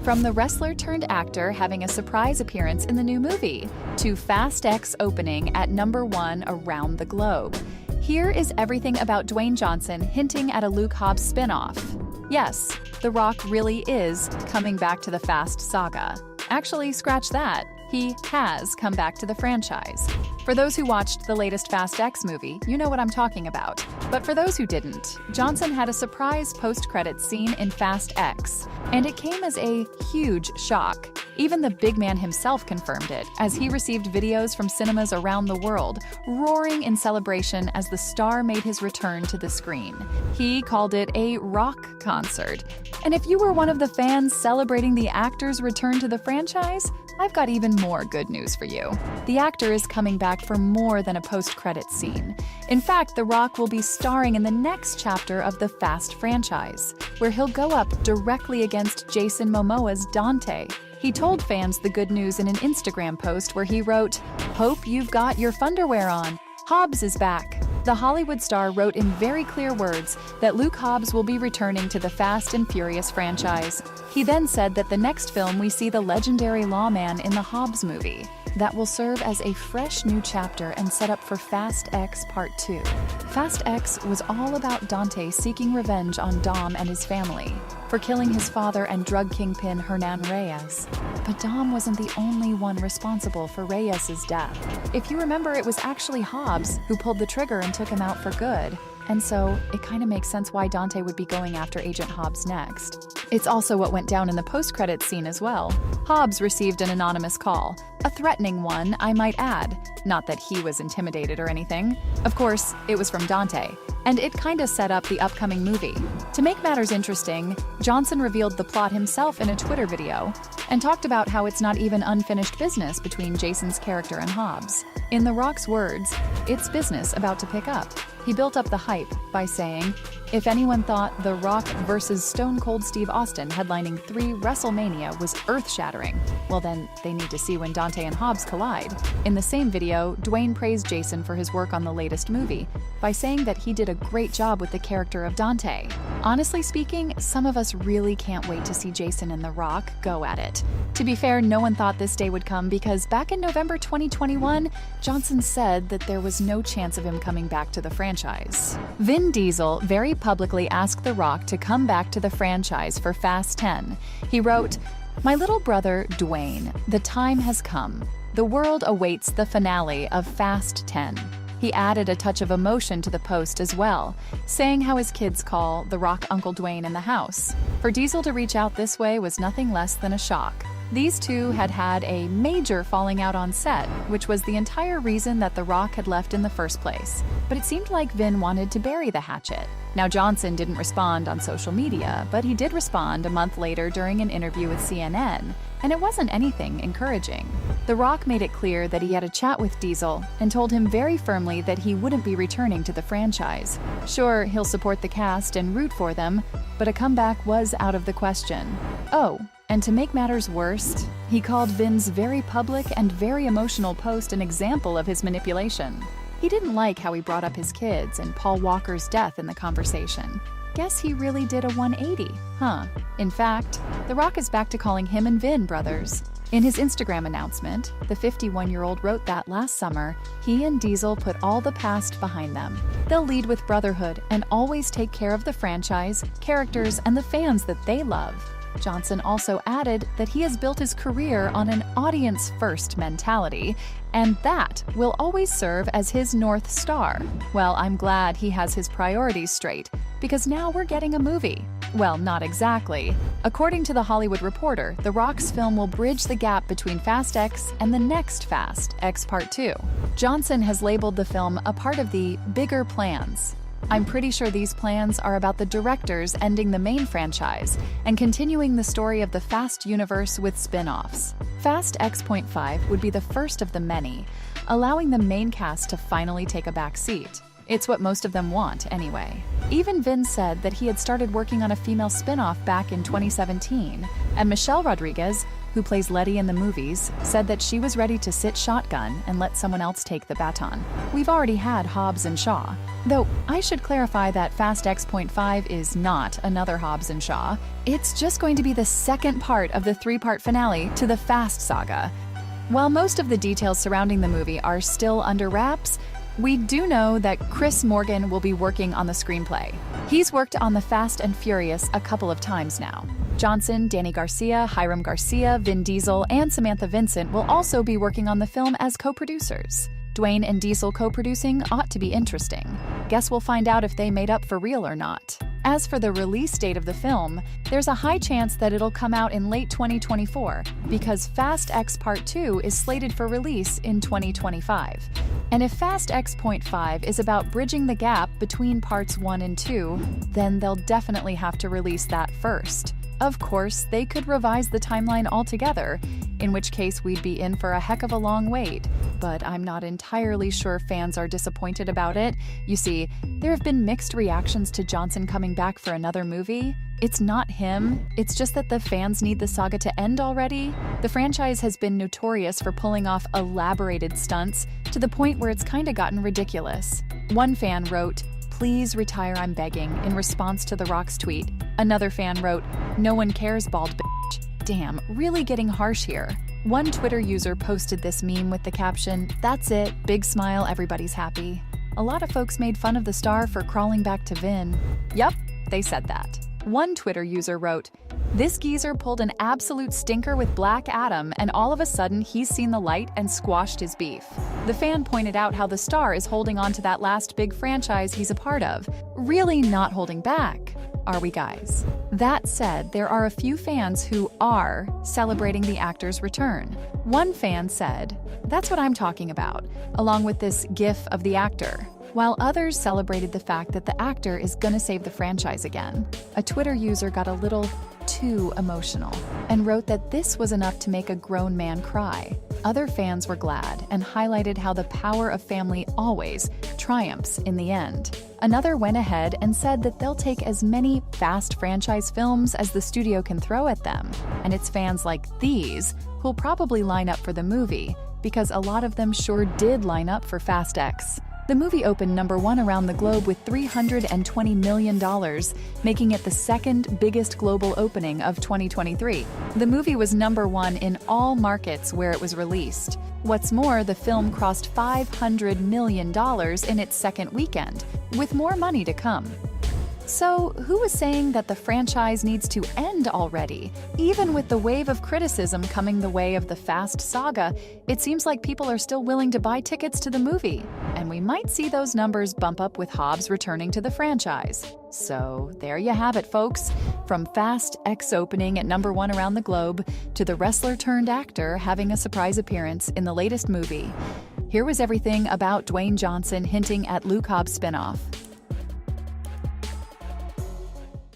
From the wrestler turned actor having a surprise appearance in the new movie, to Fast X opening at #1 around the globe. Here is everything about Dwayne Johnson hinting at a Luke Hobbs spinoff. Yes, The Rock really is coming back to the Fast saga. Actually, scratch that. He has come back to the franchise. For those who watched the latest Fast X movie, you know what I'm talking about. But for those who didn't, Johnson had a surprise post-credits scene in Fast X, and it came as a huge shock. Even the big man himself confirmed it, as he received videos from cinemas around the world, roaring in celebration as the star made his return to the screen. He called it a rock concert. And if you were one of the fans celebrating the actor's return to the franchise, I've got even more good news for you. The actor is coming back for more than a post-credits scene. In fact, The Rock will be starring in the next chapter of the Fast franchise, where he'll go up directly against Jason Momoa's Dante. He told fans the good news in an Instagram post where he wrote, "Hope you've got your funderwear on. Hobbs is back." The Hollywood star wrote in very clear words that Luke Hobbs will be returning to the Fast and Furious franchise. He then said that the next film we see the legendary lawman in the Hobbs movie. That will serve as a fresh new chapter and set up for Fast X Part 2. Fast X was all about Dante seeking revenge on Dom and his family for killing his father and drug kingpin Hernan Reyes. But Dom wasn't the only one responsible for Reyes' death. If you remember, it was actually Hobbs who pulled the trigger and took him out for good. And so, it kind of makes sense why Dante would be going after Agent Hobbs next. It's also what went down in the post-credits scene as well. Hobbs received an anonymous call, a threatening one, I might add. Not that he was intimidated or anything. Of course, it was from Dante, and it kinda set up the upcoming movie. To make matters interesting, Johnson revealed the plot himself in a Twitter video, and talked about how it's not even unfinished business between Jason's character and Hobbs. In The Rock's words, it's business about to pick up. He built up the hype by saying, "If anyone thought The Rock versus Stone Cold Steve Austin headlining 3 WrestleMania was earth-shattering, well then, they need to see when Dante and Hobbs collide." In the same video, Dwayne praised Jason for his work on the latest movie by saying that he did a great job with the character of Dante. Honestly speaking, some of us really can't wait to see Jason and The Rock go at it. To be fair, no one thought this day would come because back in November 2021, Johnson said that there was no chance of him coming back to the franchise. Vin Diesel very publicly asked The Rock to come back to the franchise for Fast 10. He wrote, "My little brother, Dwayne, the time has come. The world awaits the finale of Fast 10. He added a touch of emotion to the post as well, saying how his kids call The Rock Uncle Dwayne in the house. For Diesel to reach out this way was nothing less than a shock. These two had had a major falling out on set, which was the entire reason that The Rock had left in the first place. But it seemed like Vin wanted to bury the hatchet. Now, Johnson didn't respond on social media, but he did respond a month later during an interview with CNN, and it wasn't anything encouraging. The Rock made it clear that he had a chat with Diesel and told him very firmly that he wouldn't be returning to the franchise. Sure, he'll support the cast and root for them, but a comeback was out of the question. Oh, and to make matters worse, he called Vin's very public and very emotional post an example of his manipulation. He didn't like how he brought up his kids and Paul Walker's death in the conversation. Guess he really did a 180, huh? In fact, The Rock is back to calling him and Vin brothers. In his Instagram announcement, the 51-year-old wrote that last summer, he and Diesel put all the past behind them. They'll lead with brotherhood and always take care of the franchise, characters, and the fans that they love. Johnson also added that he has built his career on an audience-first mentality, and that will always serve as his North Star. Well, I'm glad he has his priorities straight, because now we're getting a movie. Well, not exactly. According to The Hollywood Reporter, The Rock's film will bridge the gap between Fast X and the next Fast, X Part 2. Johnson has labeled the film a part of the bigger plans. I'm pretty sure these plans are about the directors ending the main franchise and continuing the story of the Fast universe with spin-offs. Fast X.5 would be the first of the many, allowing the main cast to finally take a back seat. It's what most of them want, anyway. Even Vin said that he had started working on a female spin-off back in 2017, and Michelle Rodriguez, who plays Letty in the movies, said that she was ready to sit shotgun and let someone else take the baton. We've already had Hobbs and Shaw. Though, I should clarify that Fast X.5 is not another Hobbs and Shaw. It's just going to be the second part of the three-part finale to the Fast saga. While most of the details surrounding the movie are still under wraps, we do know that Chris Morgan will be working on the screenplay. He's worked on The Fast and Furious a couple of times now. Johnson, Danny Garcia, Hiram Garcia, Vin Diesel, and Samantha Vincent will also be working on the film as co-producers. Dwayne and Diesel co-producing ought to be interesting. Guess we'll find out if they made up for real or not. As for the release date of the film, there's a high chance that it'll come out in late 2024 because Fast X Part 2 is slated for release in 2025. And if Fast X.5 is about bridging the gap between parts 1 and 2, then they'll definitely have to release that first. Of course, they could revise the timeline altogether, in which case we'd be in for a heck of a long wait. But I'm not entirely sure fans are disappointed about it. You see, there have been mixed reactions to Johnson coming back for another movie. It's not him, it's just that the fans need the saga to end already. The franchise has been notorious for pulling off elaborated stunts to the point where it's kinda gotten ridiculous. One fan wrote, "Please retire, I'm begging," in response to The Rock's tweet. Another fan wrote, "No one cares, bald bitch." Damn, really getting harsh here. One Twitter user posted this meme with the caption, "That's it, big smile, everybody's happy." A lot of folks made fun of the star for crawling back to Vin. Yup, they said that. One Twitter user wrote, "This geezer pulled an absolute stinker with Black Adam and all of a sudden he's seen the light and squashed his beef." The fan pointed out how the star is holding on to that last big franchise he's a part of, really not holding back. Are we, guys? That said, there are a few fans who are celebrating the actor's return. One fan said, "That's what I'm talking about," along with this gif of the actor, while others celebrated the fact that the actor is gonna save the franchise again. A Twitter user got a little too emotional and wrote that this was enough to make a grown man cry. Other fans were glad and highlighted how the power of family always triumphs in the end. Another went ahead and said that they'll take as many Fast franchise films as the studio can throw at them, and it's fans like these who'll probably line up for the movie, because a lot of them sure did line up for Fast X. The movie opened #1 around the globe with $320 million, making it the second biggest global opening of 2023. The movie was #1 in all markets where it was released. What's more, the film crossed $500 million in its second weekend, with more money to come. So, who was saying that the franchise needs to end already? Even with the wave of criticism coming the way of the Fast saga, it seems like people are still willing to buy tickets to the movie. And we might see those numbers bump up with Hobbs returning to the franchise. So, there you have it, folks. From Fast X opening at #1 around the globe, to the wrestler-turned-actor having a surprise appearance in the latest movie. Here was everything about Dwayne Johnson hinting at Luke Hobbs spinoff.